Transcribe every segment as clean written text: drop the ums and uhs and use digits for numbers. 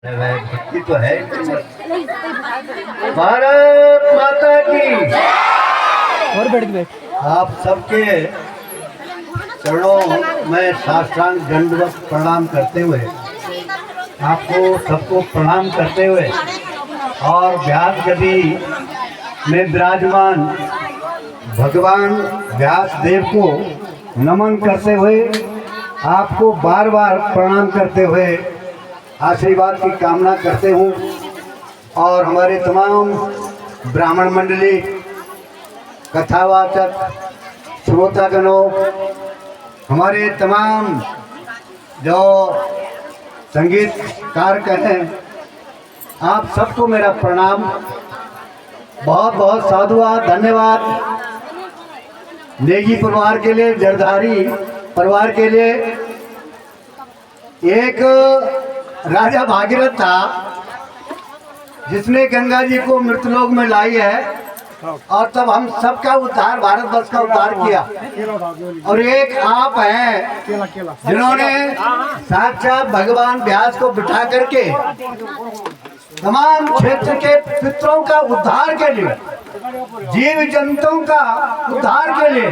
भक्ति तो है। भारत माता की। और बैठ आप सबके चरणों में साष्टांग दंडवत प्रणाम करते हुए, आपको सबको प्रणाम करते हुए और व्यास गद्दी में विराजमान भगवान व्यास देव को नमन करते हुए, आपको बार बार प्रणाम करते हुए आशीर्वाद की कामना करते हूँ। और हमारे तमाम ब्राह्मण मंडली, कथावाचक, श्रोतागणों, हमारे तमाम जो संगीतकार हैं, आप सबको मेरा प्रणाम, बहुत बहुत साधुवाद, धन्यवाद। नेगी परिवार के लिए, जरधारी परिवार के लिए, एक राजा भागीरथ था जिसने गंगा जी को मृतलोक में लाई है और तब हम सबका उद्धार, भारतवर्ष का उद्धार किया। और एक आप हैं जिन्होंने साक्षात भगवान व्यास को बिठा करके तमाम क्षेत्र के पितरों का उद्धार के लिए, जीव जंतुओं का उद्धार के लिए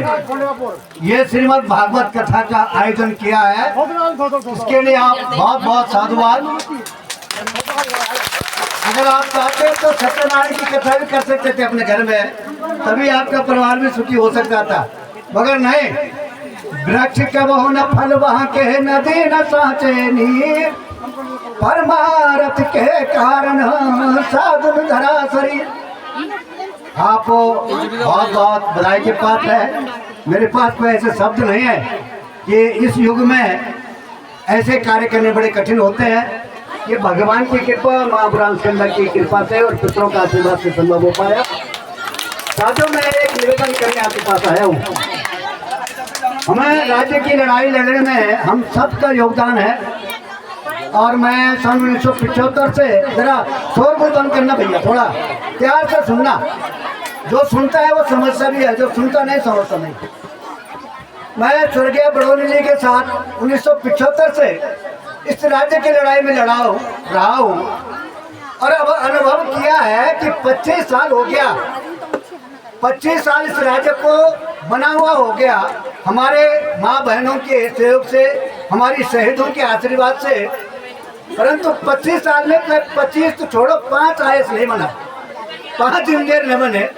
ये श्रीमद् भागवत कथा का आयोजन किया है। इसके लिए आप बहुत बहुत साधुवाद। अगर आप चाहते तो सत्यनारायण की कथा भी कर सकते थे अपने घर में, तभी आपका परिवार भी सुखी हो सकता था, मगर नहीं। वृक्ष कबहु न फल वहाँ के, नदी न साँचे नीर, परमारथ के कारण साधु धरा शरीर। आपको बहुत बहुत बधाई के पात्र है। मेरे पास कोई ऐसे शब्द नहीं है कि इस युग में ऐसे कार्य करने बड़े कठिन होते हैं। ये भगवान की कृपा, माँ ब्रह्मस्कंदा की कृपा से और पितरों का आशीर्वाद से संभव हो पाया। साथियों, मैं एक निवेदन करने आपके पास आया हूँ। हमें राज्य की लड़ाई लड़ने में हम सबका योगदान है। और मैं सन 1975 से, जरा शोरगुल बंद करना भैया, थोड़ा प्यार से सुनना। जो सुनता है वो समझता भी है, जो सुनता नहीं समझता नहीं। मैं स्वर्गीय बड़ौनी जी के साथ 1975 से इस राज्य की लड़ाई में रहा हूँ और अब अनुभव किया है कि 25 साल हो गया, 25 साल इस राज्य को बना हुआ हो गया, हमारे माँ बहनों के सहयोग से, हमारी शहीदों के आशीर्वाद से। परंतु 25 साल में 25 तो छोड़ो, 5 IAS नहीं बना, 5 इंजीनियर नहीं बने,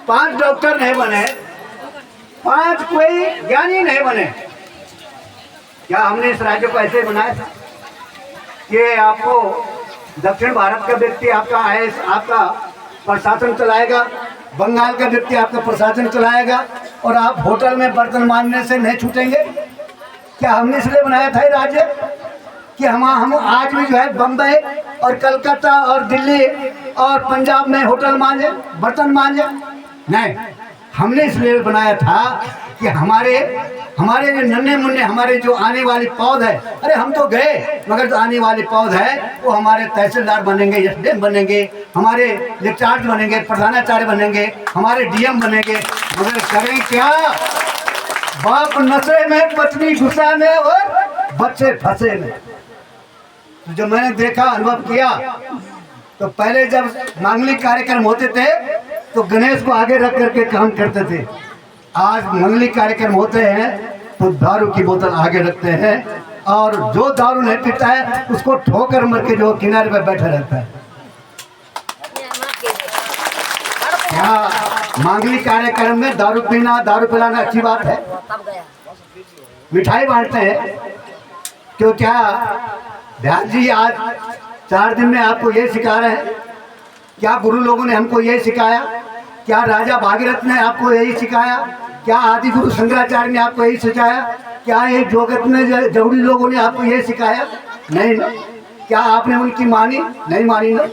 5 डॉक्टर नहीं बने, 5 कोई ज्ञानी नहीं बने। क्या हमने इस राज्य को ऐसे बनाया था कि आपको दक्षिण भारत का व्यक्ति आपका IAS, आपका प्रशासन चलाएगा, बंगाल का व्यक्ति आपका प्रशासन चलाएगा और आप होटल में बर्तन मांजने से नहीं छूटेंगे? क्या हमने इसलिए बनाया था ये राज्य कि हम आज भी जो है बम्बई और कलकत्ता और दिल्ली और पंजाब में होटल मांजे, बर्तन मांजे? नहीं, हमने इसलिए बनाया था कि हमारे जो नन्हे मुन्ने, हमारे जो आने वाली पौध है, अरे हम तो गए, मगर जो आने वाली पौध है वो हमारे तहसीलदार बनेंगे, SDM बनेंगे, हमारे इंचार्ज बनेंगे, प्रधानाचार्य बनेंगे, हमारे DM बनेंगे, मगर करें क्या? बाप नशे में, पत्नी गुस्सा में और बच्चे फंसे में। तो जब मैंने देखा, अनुभव किया, तो पहले जब मांगलिक कार्यक्रम होते थे तो गणेश को आगे रख करके काम करते थे। आज मांगलिक कार्यक्रम होते हैं तो दारू की बोतल आगे रखते हैं और जो दारू नहीं पीता है उसको ठोकर मर के जो किनारे पर बैठा रहता है। क्या मांगलिक कार्यक्रम में दारू पीना, दारू पिलाना अच्छी बात है? मिठाई बांटते हैं क्यों? क्या व्यास जी आज 4 दिन में आपको ये सिखा रहे हैं? क्या गुरु लोगों ने हमको ये सिखाया? क्या राजा भागीरथ ने आपको यही सिखाया? क्या आदि गुरु शंकराचार्य ने आपको यही सिखाया? क्या ये जोगत में जौड़ी लोगों ने आपको ये सिखाया? नहीं ना। क्या आपने उनकी मानी? नहीं मानी ना।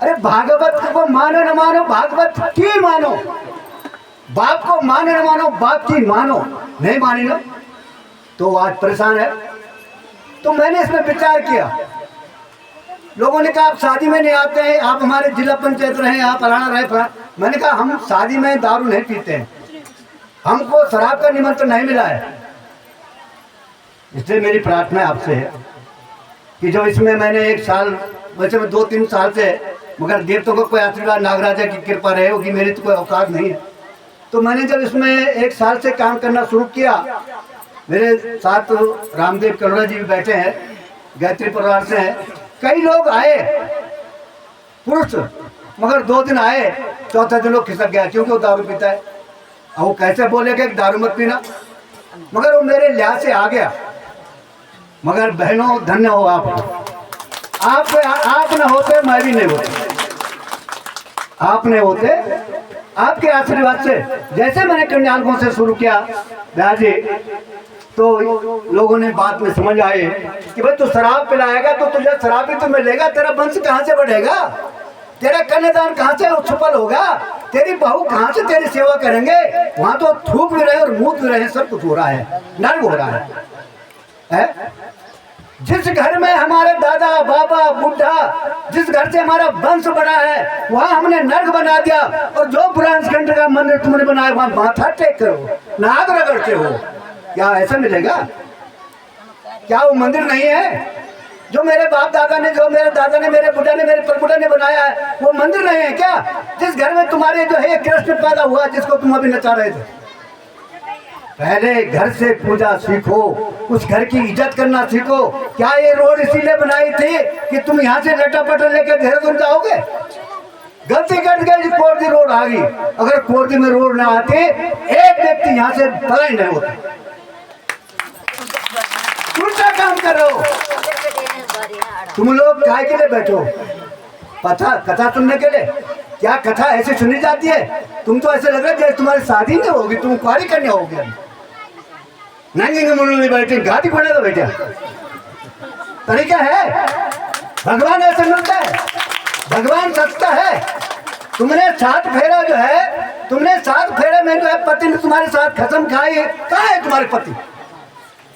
अरे भागवत को मानो न मानो, भागवत की मानो। बाप को मानो न मानो, बाप की मानो। नहीं मानी ना तो आज परेशान है। तो मैंने इसमें विचार किया। लोगों ने कहा आप शादी में नहीं आते हैं, आप हमारे जिला पंचायत रहे, आप फलाना रहे। मैंने कहा हम शादी में दारू नहीं पीते हैं, हमको शराब का निमंत्रण नहीं मिला है। इसलिए मेरी प्रार्थना आपसे है कि जो इसमें मैंने 1 साल वैसे मैं 2-3 साल से, मगर देवताओं को कोई आशीर्वाद नागराजा की कृपा रहे होगी, मेरी तो कोई औकात नहीं है। तो मैंने जब इसमें 1 साल से काम करना शुरू किया, मेरे साथ रामदेव करोड़ा जी भी बैठे हैं, गायत्री परिवार से हैं। कई लोग आए पुरुष, मगर 2 दिन आए, चौथा दिन लोग खिसक गया क्योंकि वो दारू पीता है। और वो कैसे बोलेगा कि दारू मत पीना, मगर वो मेरे लिहाज से आ गया। मगर बहनों धन्य हो आप न होते मैं भी नहीं होते, आप नहीं होते, आपके आशीर्वाद से। जैसे मैंने कन्यालकों से शुरू किया जी, तो लोगों ने बात में समझ आए कि भाई तू शराब पिलाएगा तो तुझे शराब ही तो मिलेगा, तेरा वंश कहाँ से बढ़ेगा, तेरा कन्यादान कहाँ से सफल होगा, तेरी बहू कहाँ से तेरी सेवा करेंगे। वहां तो थूक भी रहे और मूत भी रहे, सब कुछ हो रहा है, नर्क हो रहा है? जिस घर में हमारे दादा बाबा बुढ़ा, जिस घर से हमारा वंश बड़ा है, वहां हमने नर्क बना दिया। और जो बुरांसखंड का मंदिर तुमने बनाया वहां माथा टेक करो, नाग रगड़ते हो, क्या ऐसा मिलेगा? क्या वो मंदिर नहीं है? जो मेरे बाप दादा ने, जो मेरे दादा ने, मेरे बुढ़ा ने, मेरे परबुढ़ा ने बनाया है, वो मंदिर नहीं है क्या? जिस घर में तुम्हारे जो है कृष्ण पैदा हुआ, जिसको तुम अभी नचा रहे थे, पहले घर से पूजा सीखो, उस घर की इज्जत करना सीखो। क्या ये रोड इसीलिए बनाई थी कि तुम यहाँ से लटा-पटा लेकर देहरादून जाओगे? गलती कर गई, कोर्दी रोड आ गई। अगर कोर्दी में रोड ना आती, एक व्यक्ति यहाँ से पलायन नहीं होता। उल्टा काम कर रहे हो तुम लोग, काय के लिए बैठो? कथा सुनने के लिए? क्या कथा ऐसे सुनी जाती है? तुम तो ऐसे लग रहा है जैसे तुम्हारी शादी नहीं होगी, तुम कुंवारी करने होगी। नंगे मुंडे बैठे, गाड़ी पड़े तो बैठे, तरीका है? भगवान ऐसे मिलता है? भगवान सस्ता है। तुमने 7 फेरा जो है, तुमने 7 फेरे में जो है पति ने तुम्हारे साथ कसम खाई, कहाँ है तुम्हारे पति?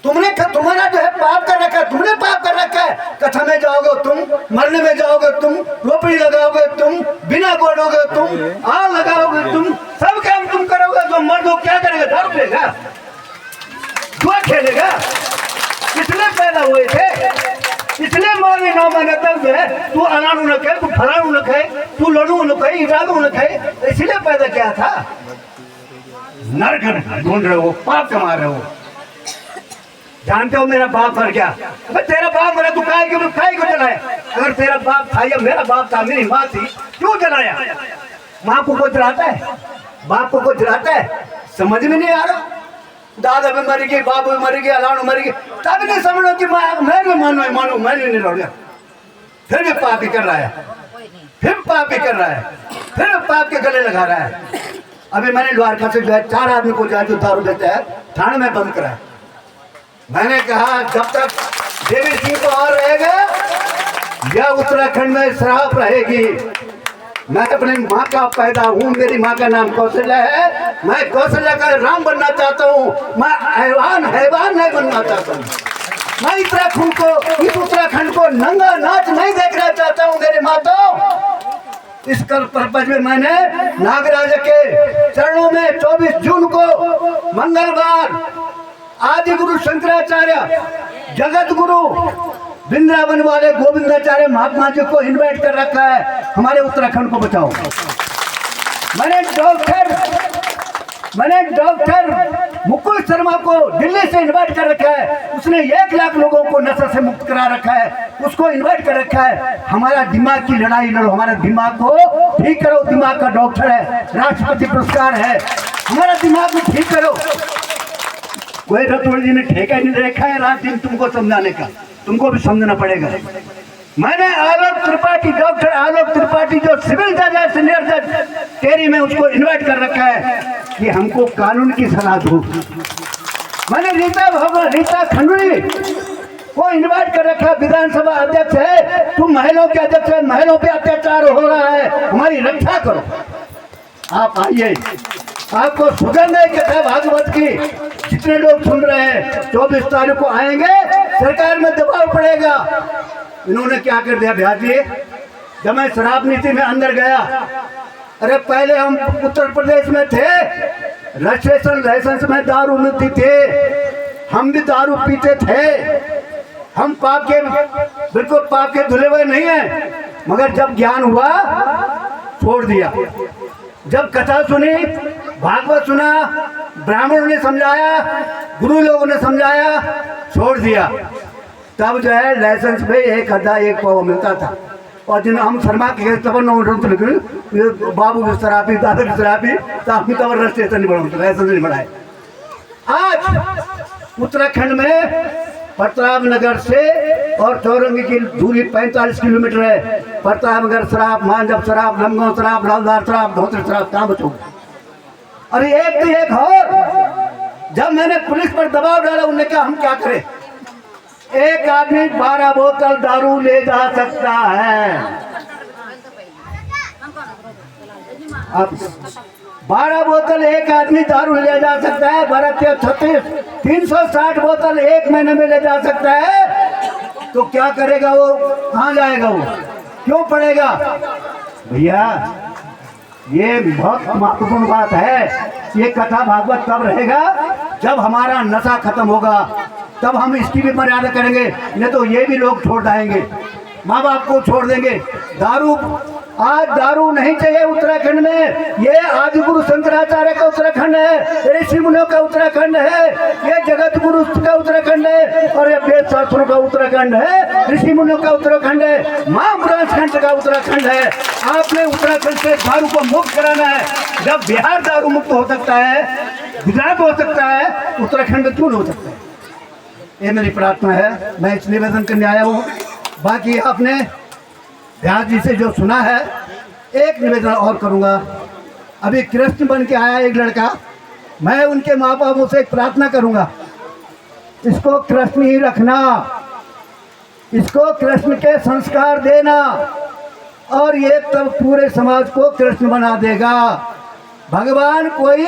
तुम्हारा जो है पाप कर रखा है, तुमने पाप कर रखा है। कथा में जाओगे तुम, मरने में जाओगे तुम, रोपड़ी लगाओगे तुम, बिना बोलोगे तुम, आग लगाओगे तुम, सब काम तुम करोगे। जो मर्द हो क्या करेगा? दारू पिएगा, जुआ खेलेगा। इसलिए पैदा हुए थे, इसलिए मौली 9 महीने तक जो है तू अनानू न खाए, तू फलानू न खाए, तू लड़ू न खाए, इरादू न खाए, इसलिए पैदा किया था। नरक ढूंढ रहे हो, पाप कमा रहे हो। जानते हो मेरा बाप मर गया, तेरा बाप मरा, तू काय को जलाया? अगर तेरा बाप था या मेरा बाप था, मेरी माँ थी, क्यों जलाया? माँ को जलाता है, बाप को जलाता है, समझ में नहीं आ रहा। दादा भी मर गई, बाप भी मर गया, अलानु मर गई, तब नहीं समझो कि मैं भी मानो मैं नहीं लड़ गया। फिर भी पाप ही कर रहा है, फिर पाप ही कर रहा है, फिर पाप के गले लगा रहा है। अभी मैंने द्वारका से जो है 4 आदमी को जो दारू देता है थाने में बंद करा। मैंने कहा जब तक देवी सिंह को और रहेगा या उत्तराखंड में शराब रहेगी। मैं अपनी माँ का पैदा हूँ, मेरी माँ का नाम कौशल्या है, मैं कौशल्या का राम बनना चाहता हूँ। मैं हैवान नहीं बनना चाहता हूँ। मैं इस उत्तराखंड को नंगा नाच नहीं देखना चाहता हूँ। मेरे माताओं, इस कल पर्पज में मैंने नागराज के चरणों में 24 जून को मंगलवार आदि गुरु शंकराचार्य, जगत गुरु वृंदावन वाले गोविंदाचार्य महात्मा जी को इनवाइट कर रखा है। हमारे उत्तराखंड को बचाओ। मैंने डॉक्टर मुकुल शर्मा को दिल्ली से इनवाइट कर रखा है। उसने 1 लाख लोगों को नशा से मुक्त करा रखा है, उसको इनवाइट कर रखा है। हमारा दिमाग की लड़ाई लड़ो, हमारे दिमाग को ठीक करो। दिमाग का डॉक्टर है, राष्ट्रपति पुरस्कार है, हमारा दिमाग को ठीक करो। कोई रतौड़ी जी ने ठेका नहीं देखा है रात दिन तुमको समझाने का, तुमको भी समझना पड़ेगा। मैंने आलोक त्रिपाठी, डॉक्टर आलोक त्रिपाठी जो सिविल जज है, सीनियर जज टेरी में, उसको इनवाइट कर रखा है कि हमको कानून की सलाह दो। मैंने रीता खंडूरी को इनवाइट कर रखा है, विधानसभा अध्यक्ष है, तुम महिलाओं के अध्यक्ष है, महिलाओं पे अत्याचार हो रहा है, हमारी रक्षा करो। आप आइए, आपको सुगंध है कथा भागवत की। जितने लोग सुन रहे हैं 24 तारीख को आएंगे, सरकार में दबाव पड़ेगा। इन्होंने क्या कर दिया भैया जी, जब मैं शराब नीति में अंदर गया, अरे पहले हम उत्तर प्रदेश में थे, लाइसेंस में दारू मिलती थे, हम भी दारू पीते थे। हम पाप के बिल्कुल पाप के धुले हुए नहीं है। मगर जब ज्ञान हुआ छोड़ दिया। जब कथा सुनी, भागवत सुना, ब्राह्मणों ने समझाया, गुरु लोगों ने समझाया, छोड़ दिया। तब जो है लाइसेंस पे एक आधा एक पाव मिलता था। और जिन हम शर्मा के तब बाबू की शराबी, दादा की शराबी, तो हम तब रजिस्ट्रेशन नहीं बढ़ाते, लाइसेंस नहीं बढ़ाए। आज उत्तराखंड में प्रताप नगर से और चौरंगी की दूरी 45 किलोमीटर है। प्रताप नगर शराब, मांझप शराब, लमगांव शराब, लालदार शराब, धोत्री शराब, कहाँ बचोगे? अरे एक तो एक और। जब मैंने पुलिस पर दबाव डाला, उन्होंने कहा हम क्या करें? एक आदमी 12 बोतल दारू ले जा सकता है। अब 12 बोतल एक आदमी दारू ले जा सकता है। 12 36 360 बोतल एक महीने में ले जा सकता है। तो क्या करेगा वो? कहाँ जाएगा वो? क्यों पड़ेगा? भैया ये बहुत महत्वपूर्ण बात है। ये कथा भागवत तब रहेगा जब हमारा नशा खत्म होगा, तब हम इसकी भी मर्यादा करेंगे। नहीं तो ये भी लोग छोड़ जाएंगे, माँ बाप को छोड़ देंगे। दारू, आज दारू नहीं चाहिए उत्तराखंड में। ये आदिगुरु शंकराचार्य का उत्तराखंड है, ऋषि मुनियों का उत्तराखंड है, ये जगत गुरु का उत्तराखंड है, और ये वेद शास्त्रों का उत्तराखंड है, ऋषि मुनियों का उत्तराखंड है, माँ ब्रह्मखंड का उत्तराखंड है। आपने उत्तराखंड से दारू को मुक्त कराना है। जब बिहार दारू मुक्त हो सकता है, गुजरात हो सकता है, उत्तराखंड क्यों नहीं हो सकता है? ये मेरी प्रार्थना है, मैं इस निवेदन करने आया हूँ। बाकी आपने व्यास जी से जो सुना है, एक निवेदन और करूँगा। अभी कृष्ण बन के आया एक लड़का, मैं उनके माँ बापों से एक प्रार्थना करूँगा, इसको कृष्ण ही रखना, इसको कृष्ण के संस्कार देना, और ये तब पूरे समाज को कृष्ण बना देगा। भगवान कोई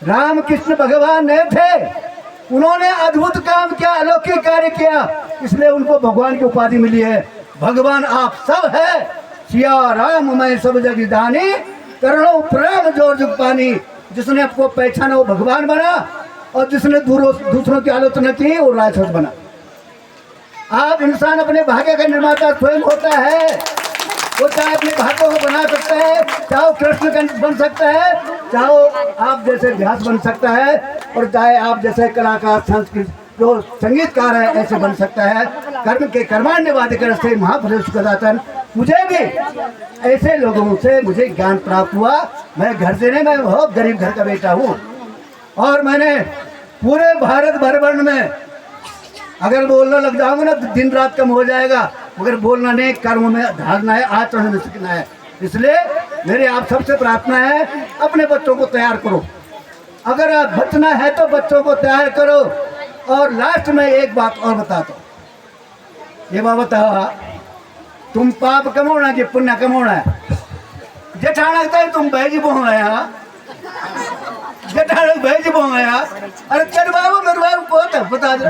राम कृष्ण भगवान नहीं थे, उन्होंने अद्भुत काम किया, अलौकिक कार्य किया, इसलिए उनको भगवान की उपाधि मिली है। भगवान आप सब है, सिया राम मैं सब जग जानी, करो प्रेम जोर जुग पानी। जिसने आपको पहचाना वो भगवान बना, और जिसने दूसरों की आलोचना की वो राक्षस बना। आप इंसान अपने भाग्य का निर्माता स्वयं होता है। वो चाहे अपने भाग्यों को बना सकता है, चाहे कृष्ण बन सकता है, चाहे आप जैसे व्यास बन सकता है, और चाहे आप जैसे कलाकार, संस्कृत जो संगीतकार है ऐसे बन सकता है। कर्म के कर्मान्यवादिकर से महापुरुष कदाचन। मुझे भी ऐसे लोगों से मुझे ज्ञान प्राप्त हुआ। मैं घर से नहीं, मैं बहुत गरीब घर का बेटा हूँ, और मैंने पूरे भारत भर में अगर बोलना लग जाऊंगा ना तो दिन रात कम हो जाएगा। मगर बोलना नहीं, कर्म में ढालना है, आचरण में सीखना है। इसलिए मेरे आप सबसे प्रार्थना है, अपने बच्चों को तैयार करो। अगर आप बचना है तो बच्चों को तैयार करो। और लास्ट में एक बात और बताता हूँ। ये बात बताओ, तुम पाप कमाना कि पुण्य कमाना है? जेठाना तुम भैजी बोल यहाँ, जेठाना भैजी बोल यहाँ। अरे तेरे बाबू मेरे बाबू को बता दे,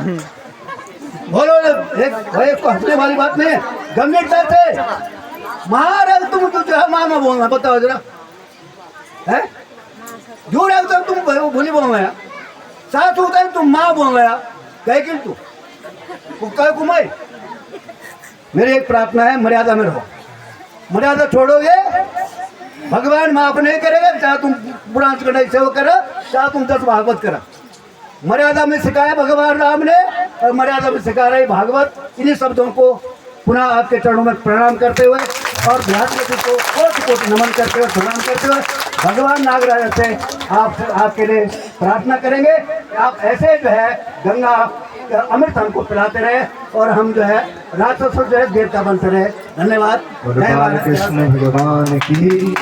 बोलो एक हंसने वाली बात नहीं, गंभीरता से। महाराज तुम जो मामा बोलना, बताओ जरा, है जो तो तुम भूली बोल रहे, साथ होता है तुम माँ बोल रहा, कह कि तू कह कुमाई। मेरी एक प्रार्थना है, मर्यादा में रहो। मर्यादा छोड़ोगे, भगवान माफ नहीं करेगा। चाहे तुम बुरा सेवा करो, चाहे तुम 10 भागवत करो। मर्यादा में सिखाया भगवान राम ने, और मर्यादा में सिखा रहे भागवत। इन्हीं शब्दों को पुनः आपके चरणों में प्रणाम करते हुए, और बिहार को कोटि नमन करते हुए, प्रणाम करते हुए, भगवान नागराज से आपके लिए प्रार्थना करेंगे कि आप ऐसे जो है गंगा अमृत हमको पिलाते रहे, और हम जो है राक्षसों जो है देवता बनते रहे। धन्यवाद। कृष्ण भगवान की